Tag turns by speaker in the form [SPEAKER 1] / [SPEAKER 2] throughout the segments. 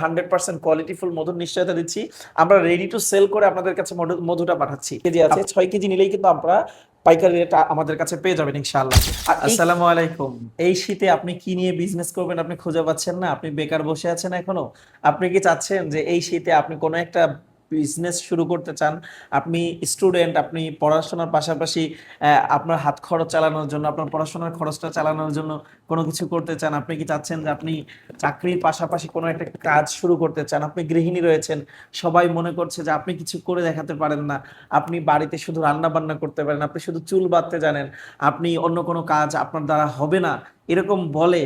[SPEAKER 1] 100% কোয়ালিটিফুল মধুর নিশ্চয়তা দিচ্ছি। আমরা রেডি টু সেল করে আপনাদের কাছে মধুটা পাঠাচ্ছি। কেজি আছে 6 কেজি নিলেই কিন্তু আমরা পাইকারি রেট আমাদের কাছে পেয়ে যাবেন ইনশাআল্লাহ। আসসালামু আলাইকুম। এই শীতে আপনি কি নিয়ে বিজনেস করবেন আপনি খুঁজে পাচ্ছেন না, আপনি বেকার বসে আছেন এখনো। আপনি কি চাচ্ছেন যে এই শীতে আপনি কোনো একটা বিজনেস শুরু করতে চান? আপনি স্টুডেন্ট, আপনি পড়াশোনার পাশাপাশি আপনার হাত খরচ চালানোর জন্য, আপনার পড়াশোনার খরচটা চালানোর জন্য কোনো কিছু করতে চান। আপনি কি চাচ্ছেন যে আপনি চাকরির পাশাপাশি কোনো একটা কাজ শুরু করতে চান? আপনি গৃহিণী রয়েছেন, সবাই মনে করছে যে আপনি কিছু করে দেখাতে পারেন না, আপনি বাড়িতে শুধু রান্না বান্না করতে পারেন, আপনি শুধু চুল বাঁধতে জানেন, আপনি অন্য কোনো কাজ আপনার দ্বারা হবে না এরকম বলে।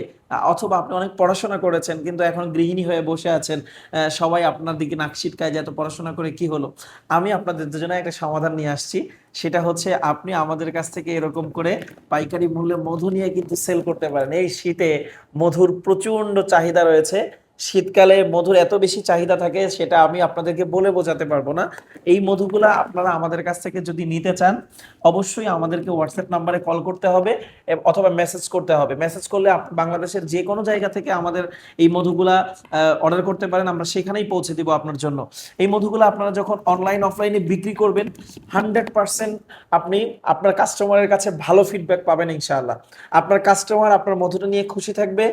[SPEAKER 1] অথবা আপনি অনেক পড়াশোনা করেছেন কিন্তু এখন গৃহিণী হয়ে বসে আছেন, সবাই আপনার দিকে নাক সিটকায় যে এত পড়াশোনা করে কি হলো। আমি আপনাদের দুজনে একটা সমাধান নিয়ে আসছি। সেটা হচ্ছে আপনি আমাদের কাছ থেকে এরকম করে পাইকারি মূল্যে মধু নিয়ে কিন্তু সেল করতে পারেন। এই শীতে মধুর প্রচন্ড চাহিদা রয়েছে। শীতকালে মধুর এত বেশি চাহিদা থাকে সেটা আমি আপনাদেরকে বলে বোঝাতে পারবো না। এই মধুগুলা আপনারা আমাদের কাছ থেকে যদি নিতে চান অবশ্যই আমাদেরকে হোয়াটসঅ্যাপ নাম্বারে কল করতে হবে অথবা মেসেজ করতে হবে। মেসেজ করলে বাংলাদেশের যে কোনো জায়গা থেকে আমাদের এই মধুগুলা অর্ডার করতে পারেন, আমরা সেখানেই পৌঁছে দিব আপনার জন্য। এই মধুগুলো আপনারা যখন অনলাইন অফলাইনে বিক্রি করবেন 100% আপনি আপনার কাস্টমারের কাছে ভালো ফিডব্যাক পাবেন ইনশাআল্লাহ। আপনার কাস্টমার আপনার মধুটা নিয়ে খুশি থাকবে,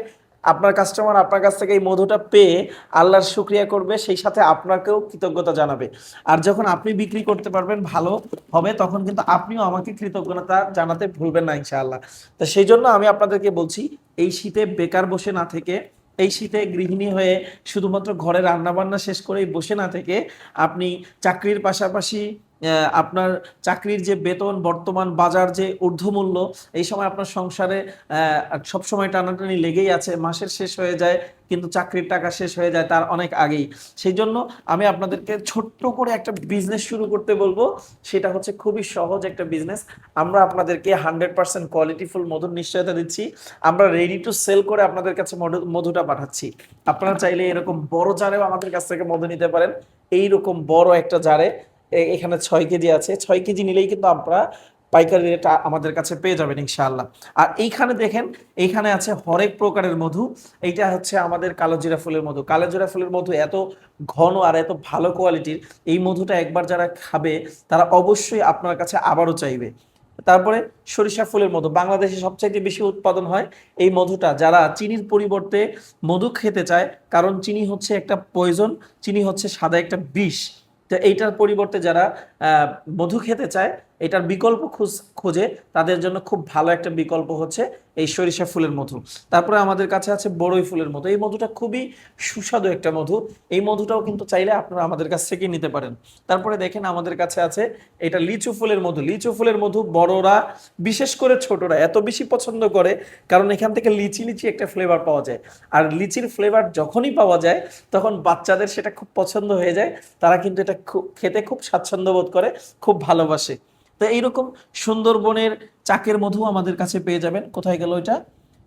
[SPEAKER 1] আপনার কাস্টমার আপনার কাছ থেকে এই মধুটা পেয়ে আল্লাহর শুকরিয়া করবে, সেই সাথে আপনাকেও কৃতজ্ঞতা জানাবে। আর যখন আপনি বিক্রি করতে পারবেন ভালো হবে তখন কিন্তু আপনিও আমাকে কৃতজ্ঞতা জানাতে ভুলবেন না ইনশাআল্লাহ। তো সেই জন্য আমি আপনাদেরকে বলছি এই শীতে বেকার বসে না থেকে, এই শীতে গৃহিণী হয়ে শুধুমাত্র ঘরে রান্না বান্না শেষ করেই বসে না থেকে আপনি চাকরির পাশাপাশি আপনার চাকরির যে বেতন, বর্তমান বাজার যে ঊর্ধ্বমূল্য, এই সময় আপনার সংসারে সবসময় টানাটানি লেগেই আছে, মাসের শেষ হয়ে যায় কিন্তু চাকরির টাকা শেষ হয়ে যায় তার অনেক আগেই। সেই জন্য আমি আপনাদেরকে ছোট্ট করে একটা বিজনেস শুরু করতে বলবো। সেটা হচ্ছে খুবই সহজ একটা বিজনেস। আমরা আপনাদেরকে 100% কোয়ালিটিফুল মধুর নিশ্চয়তা দিচ্ছি। আমরা রেডি টু সেল করে আপনাদের কাছে মধুটা পাঠাচ্ছি। আপনারা চাইলে এরকম বড় জারেও আমাদের কাছ থেকে মধু নিতে পারেন। এইরকম বড় একটা জারে এখানে 6 কেজি আছে, 6 কেজি নিলেই কিন্তু আপনারা পাইকারি রেট আমাদের কাছে পেয়ে যাবেন ইনশাআল্লাহ। আর এইখানে দেখেন, এইখানে আছে হরেক প্রকারের মধু। এইটা হচ্ছে আমাদের কালোজিরা ফুলের মধু। কালোজিরা ফুলের মধু এত ঘন আর এত ভালো কোয়ালিটির, এই মধুটা একবার যারা খাবে তারা অবশ্যই আপনার কাছে আবারও চাইবে। তারপরে সরিষা ফুলের মধু, বাংলাদেশে সবচাইতে বেশি উৎপাদন হয় এই মধুটা। যারা চিনির পরিবর্তে মধু খেতে চায়, কারণ চিনি হচ্ছে একটা পয়জন, চিনি হচ্ছে সাদা একটা বিষ। তো এইটার পরিবর্তে যারা মধু খেতে চায়, এটার বিকল্প খোঁজে, তাদের জন্য খুব ভালো একটা বিকল্প হচ্ছে এই সরিষা ফুলের মধু। তারপরে আমাদের কাছে আছে বড়ই ফুলের মধু। এই মধুটা খুবই সুস্বাদু একটা মধু। এই মধুটাও কিন্তু চাইলে আপনারা আমাদের কাছ থেকে নিতে পারেন। তারপরে দেখেন আমাদের কাছে আছে এটা লিচু ফুলের মধু। লিচু ফুলের মধু বড়রা বিশেষ করে ছোটরা এত বেশি পছন্দ করে, কারণ এখান থেকে লিচি লিচি একটা ফ্লেভার পাওয়া যায়। আর লিচির ফ্লেভার যখনই পাওয়া যায় তখন বাচ্চাদের সেটা খুব পছন্দ হয়ে যায়, তারা কিন্তু এটা খেতে খুব স্বাচ্ছন্দ্য বোধ করে, খুব ভালোবাসে। তো এইরকম সুন্দরবনের চাকের মধু আমাদের কাছে পেয়ে যাবেন। কোথায় গেল এটা?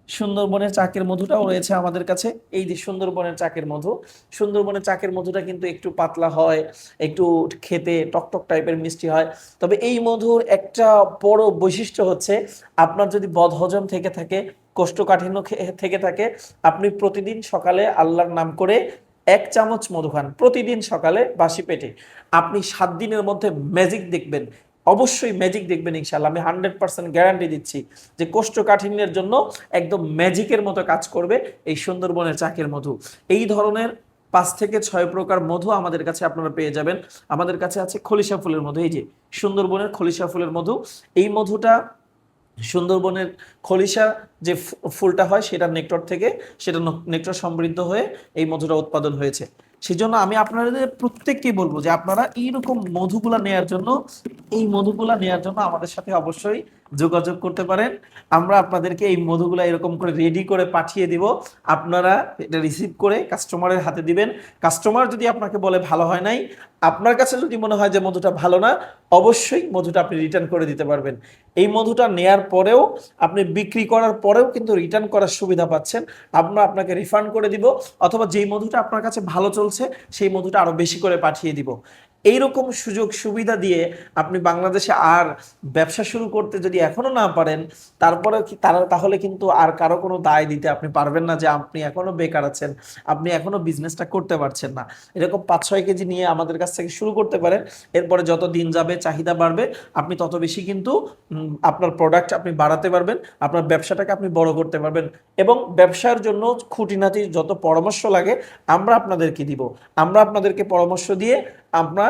[SPEAKER 1] সুন্দরবনের চাকের মধুটাও রয়েছে আমাদের কাছে। এই যে সুন্দরবনের চাকের মধু, সুন্দরবনের চাকের মধুটা কিন্তু একটু পাতলা হয়, একটু খেতে টকটক টাইপের মিষ্টি হয়। তবে এই মধুর একটা বড় বৈশিষ্ট্য হচ্ছে, আপনার যদি বদহজম থেকে থাকে, কোষ্ঠকাঠিন্য থেকে থাকে, আপনি প্রতিদিন সকালে আল্লাহর নাম করে 1 চামচ মধু খান প্রতিদিন সকালে বাসি পেটে, আপনি 7 দিনের মধ্যে ম্যাজিক দেখবেন। অবশ্যই ম্যাজিক দেখবেন ইনশাআল্লাহ। আমি 100% গ্যারান্টি দিচ্ছি যে কোষ্ঠকাঠিন্যের জন্য একদম ম্যাজিকের মতো কাজ করবে এই সুন্দরবনের চাকের মধু। এই ধরনের 5 থেকে 6 প্রকার মধু আমাদের কাছে আপনারা পেয়ে যাবেন। আমাদের কাছে আছে খলিশা ফুলের মধু। এই যে সুন্দরবনের খলিশা ফুলের মধু, এই মধুটা সুন্দরবনের খলিশা যে ফুলটা হয় সেটা নেক্টর থেকে, সেটা নেক্টর সমৃদ্ধ হয়ে এই মধুটা উৎপাদন হয়েছে। সেই জন্য আমি আপনাদের প্রত্যেককে বলবো যে আপনারা এইরকম মধুগুলা নেয়ার জন্য, এই মধুগুলা নেয়ার জন্য আমাদের সাথে অবশ্যই যোগাযোগ করতে পারেন। আমরা আপনাদেরকে এই মধুগুলা এরকম করে রেডি করে পাঠিয়ে দিব। আপনারা এটা রিসিভ করে কাস্টমারের হাতে দিবেন। কাস্টমার যদি আপনাকে বলে ভালো হয় নাই, আপনার কাছে যদি মনে হয় যে মধুটা ভালো না, অবশ্যই মধুটা আপনি রিটার্ন করে দিতে পারবেন। এই মধুটা নেয়ার পরেও, আপনি বিক্রি করার পরেও কিন্তু রিটার্ন করার সুবিধা পাচ্ছেন। আমরা আপনাকে রিফান্ড করে দিব, অথবা যেই মধুটা আপনার কাছে ভালো চলছে সেই মধুটা আরো বেশি করে পাঠিয়ে দিব। এইরকম সুযোগ সুবিধা দিয়ে আপনি বাংলাদেশে আর ব্যবসা শুরু করতে যদি এখনো না পারেন, তারপরে কি তাহলে কিন্তু আর কারো কোনো দায় দিতে আপনি পারবেন না যে আপনি এখনো বেকার আছেন, আপনি এখনো বিজনেসটা করতে পারছেন না। এরকম 5-6 কেজি নিয়ে আমাদের কাছ থেকে শুরু করতে পারেন। এরপরে যত দিন যাবে, চাহিদা বাড়বে, আপনি তত বেশি কিন্তু আপনার প্রোডাক্ট আপনি বাড়াতে পারবেন, আপনার ব্যবসাটাকে আপনি বড় করতে পারবেন। এবং ব্যবসার জন্য খুঁটিনাটি যত পরামর্শ লাগে আমরা আপনাদেরকে দিব। আমরা আপনাদেরকে পরামর্শ দিয়ে আমরা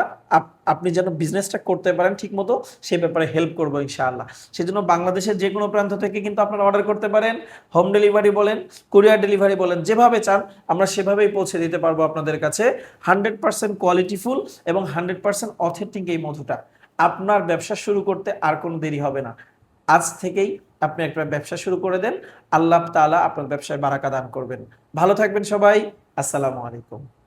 [SPEAKER 1] আপনি যেন বিজনেসটা করতে পারেন ঠিক মতো, সে ব্যাপারে হেল্প করবো ইনশাআল্লাহ। সেজন্য বাংলাদেশের যে কোনো প্রান্ত থেকে কিন্তু আপনারা অর্ডার করতে পারেন। হোম ডেলিভারি বলেন, কুরিয়ার ডেলিভারি বলেন, যেভাবে চান আমরা সেভাবেই পৌঁছে দিতে পারবো আপনাদের কাছে। 100% কোয়ালিটিফুল এবং 100% অথেন্টিক এই মধুটা। আপনার ব্যবসা শুরু করতে আর কোনো দেরি হবে না। আজ থেকেই আপনি একটা ব্যবসা শুরু করে দেন, আল্লাহ তাআলা আপনার ব্যবসায় বারাকা দান করবেন। ভালো থাকবেন সবাই। আসসালামু আলাইকুম।